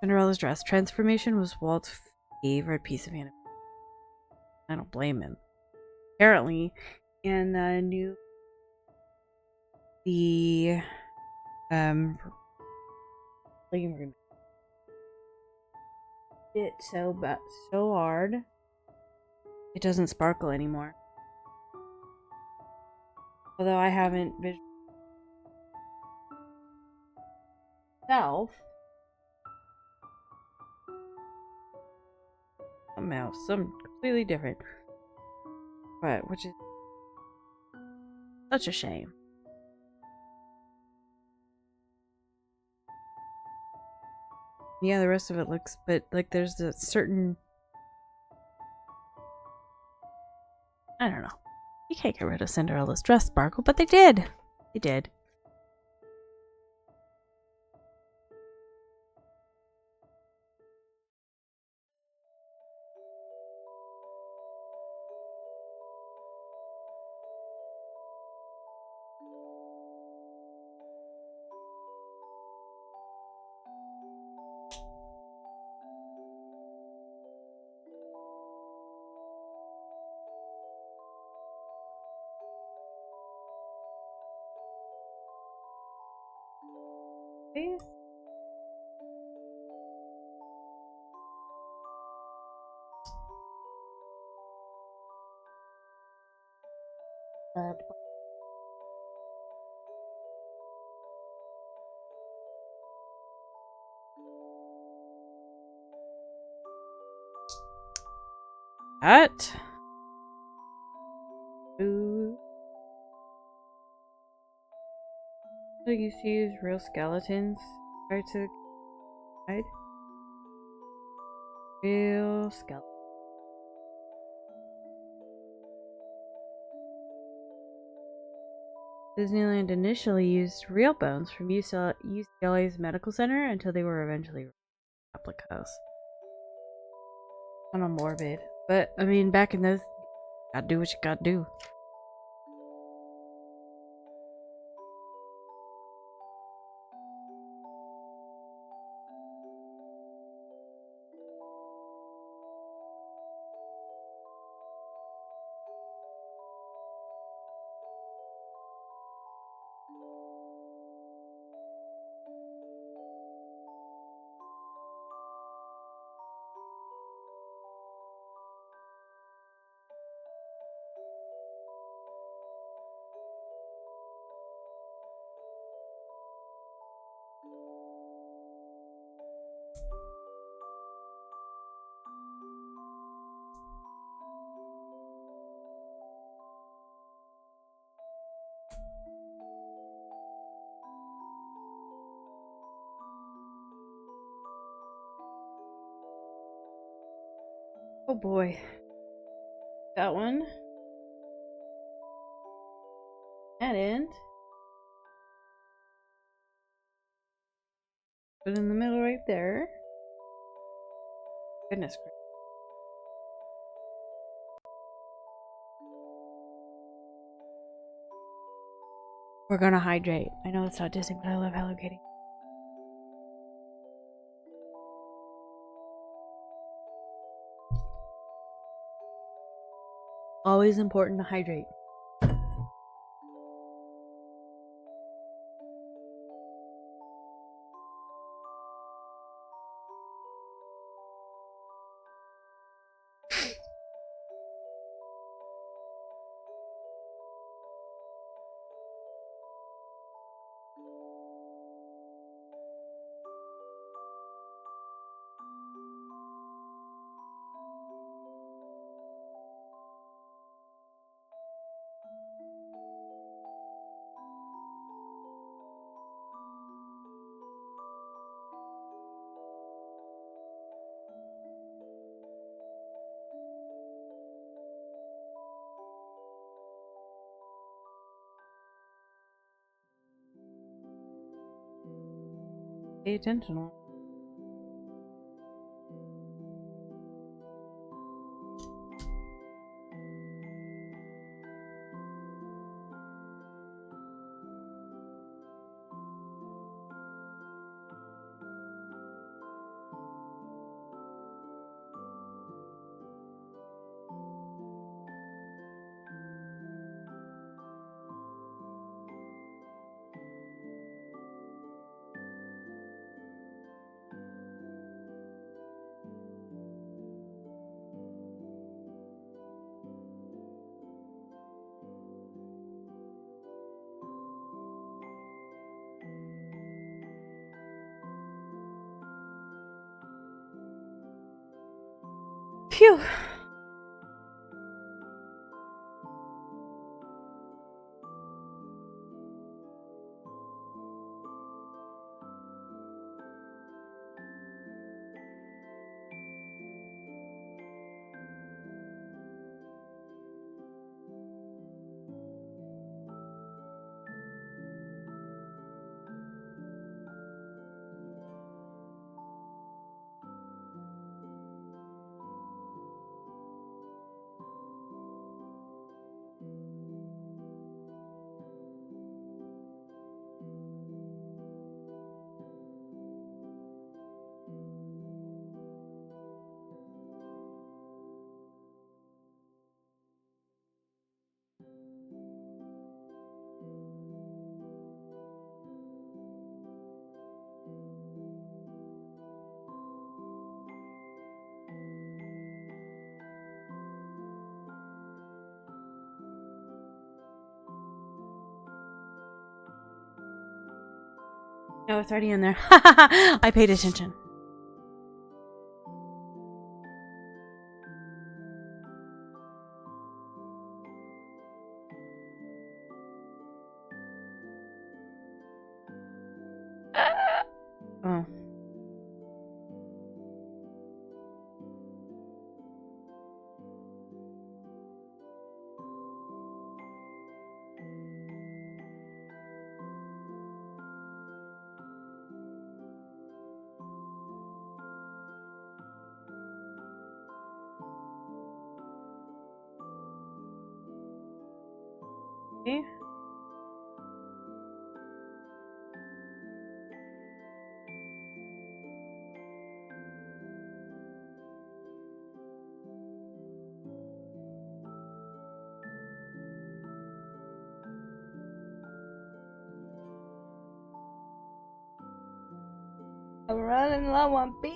Cinderella's dress transformation was Walt's favorite piece of animation. I don't blame him. Apparently, and the it so hard it doesn't sparkle anymore. Although I haven't myself somehow some completely different, but which is such a shame. Yeah, the rest of it looks, but like there's a certain, I don't know. You can't get rid of Cinderella's dress sparkle, but they did. They did. Please. That. Ooh. So you used to use real skeletons prior to the guide? Real skeleton. Disneyland initially used real bones from UCLA's medical center until they were eventually replicas. Kind of morbid, but I mean, back in those, gotta do what you gotta do. Oh boy. That one. That end. Put it in the middle right there. Goodness gracious. We're gonna hydrate. I know it's not Disney, but I love Hello Kitty. Always important to hydrate. Pay attention. Phew. No, it's already in there. I paid attention. Oh. Okay. I'm running low on beef.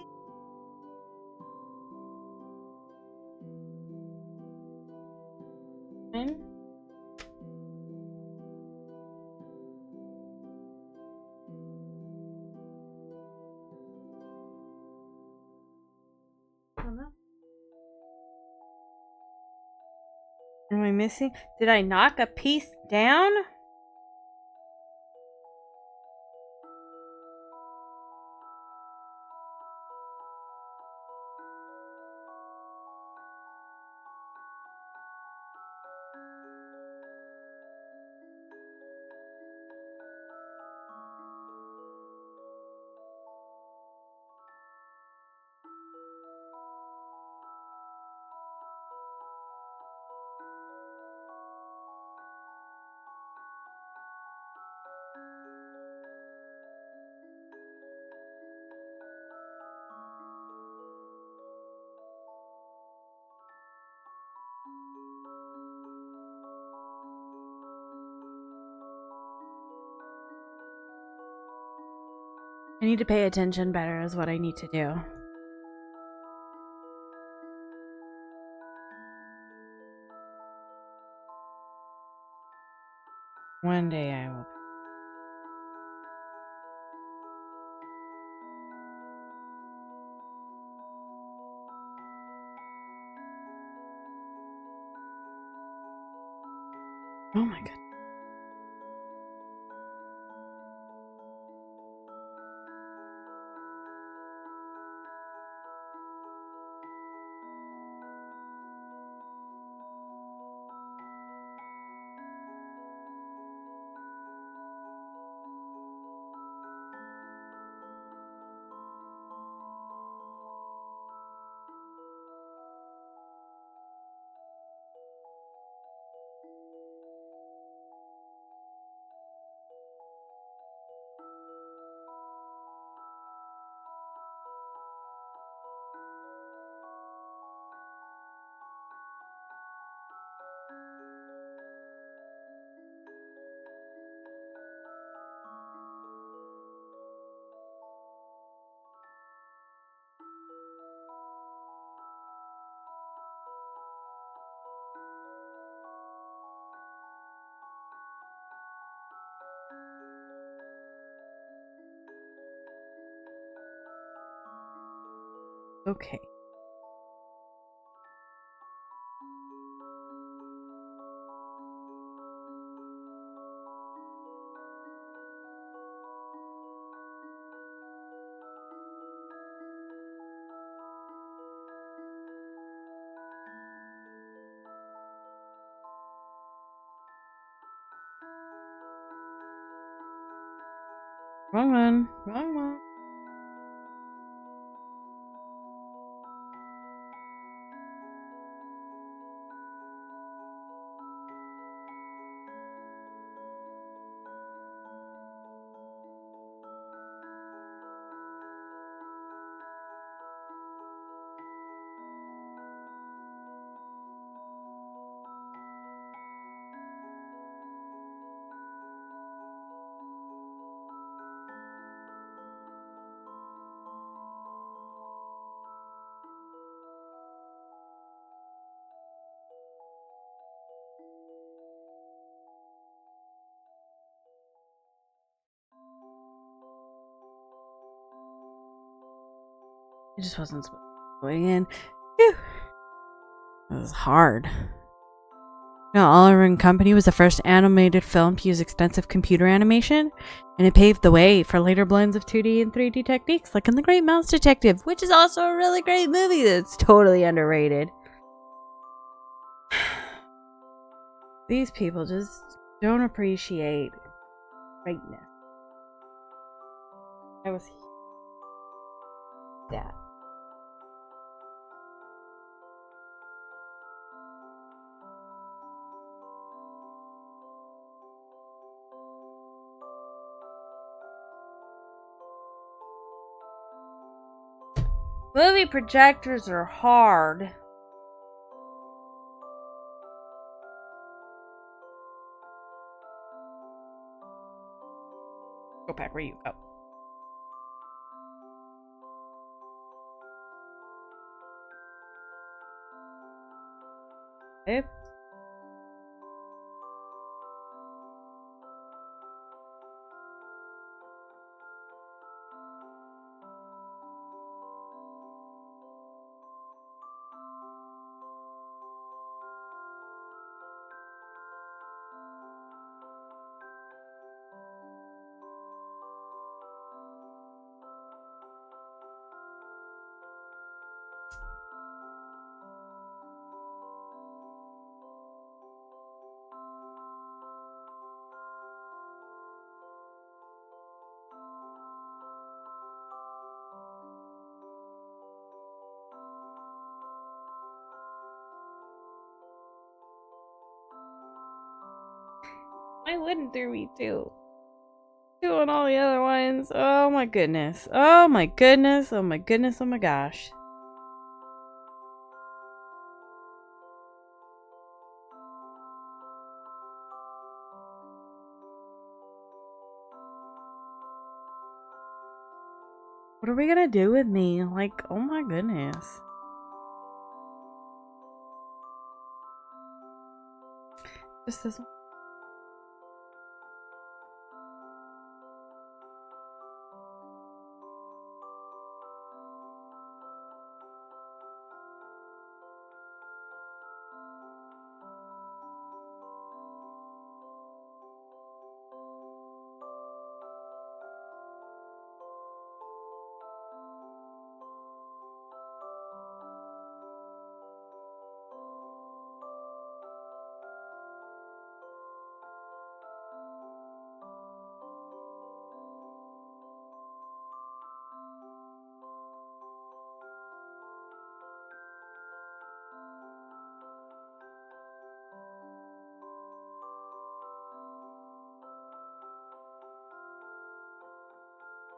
Am I missing? Did I knock a piece down? I need to pay attention better is what I need to do. One day I will. Oh my god. Okay. Wrong one. Wrong one. It just wasn't supposed to go in. Phew. It was hard. Oliver and Company was the first animated film to use extensive computer animation, and it paved the way for later blends of 2D and 3D techniques, like in The Great Mouse Detective, which is also a really great movie that's totally underrated. These people just don't appreciate greatness. I was that. Movie projectors are hard. Go back where you go. Okay. My wooden threw me too. Doing all the other ones. Oh my goodness. Oh my goodness. Oh my goodness. Oh my gosh. What are we gonna do with me? Like, oh my goodness. Just this one.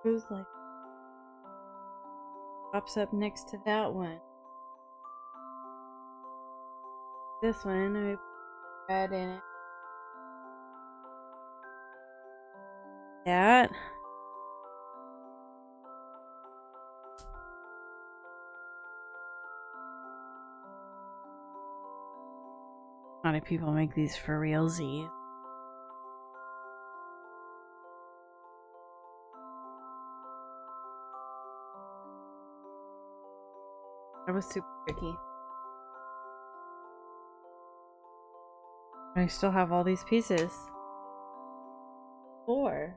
Who's like pops up next to that one? This one, I put red in it. That. A lot of people make these for realsies. That was super tricky. I still have all these pieces. 4.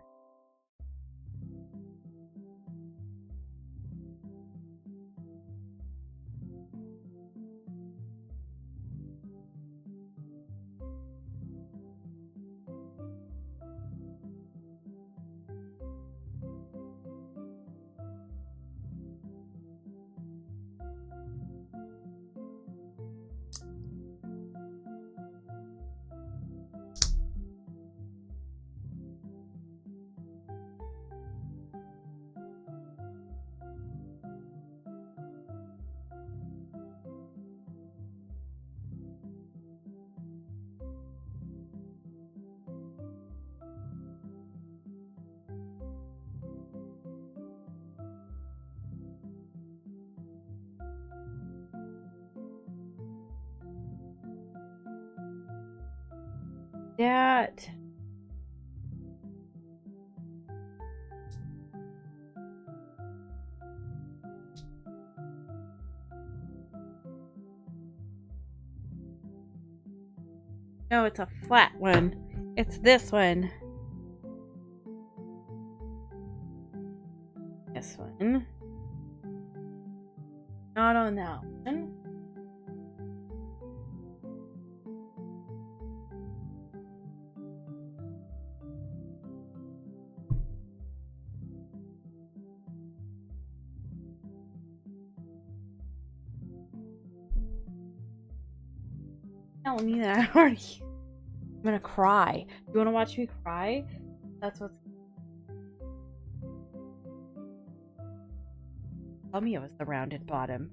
That. No, it's a flat one. It's this one. This one. Not on that one. Tell me that already. I'm gonna cry. You wanna watch me cry? That's what's. Tell me it was the rounded bottom.